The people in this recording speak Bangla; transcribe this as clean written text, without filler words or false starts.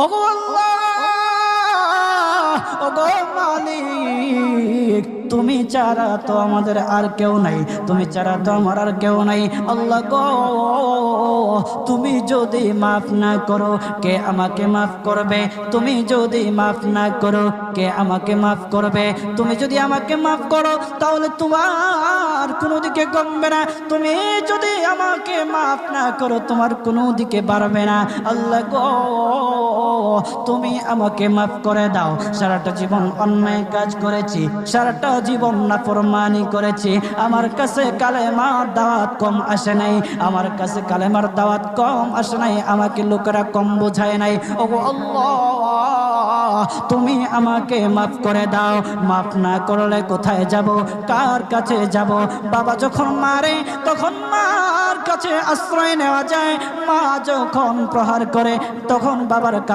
ওগো আল্লাহ, ওগো মালিক, তুমি ছাড়া তো আমাদের আর কেউ নাই, তুমি ছাড়া তো আমার আর কেউ নাই। আল্লাহ গো, তুমি যদি মাফ না করো কে আমাকে মাফ করবে? তুমি যদি মাফ না করো কে আমাকে মাফ করবে? তুমি যদি আমাকে মাফ করো তাহলে তোমার কোনো দিকে কমবে না, তুমি যদি আমাকে মাফ না করো তোমার কোনো দিকে বাড়বে না। আল্লাহ গো, তুমি আমাকে মাফ করে দাও। সারাটা জীবন অন্যায় কাজ করেছি, সারাটা জীবন নাফরমানি করেছি, আমার কাছে কালেমার দাওয়াত কম আসে নাই, আমার কাছে কালেমার দাওয়াত কম আসে নাই, আমাকে লোকেরা কম বোঝায় নাই। ওগো আল্লাহ, তুমি আমাকে মাফ করে দাও। মাফ না করলে কোথায় যাব, কার কাছে যাব? বাবা যখন মারে তখন মার কাছে আশ্রয় নেওয়া যায়, মা যখন প্রহার করে তখন বাবার কাছে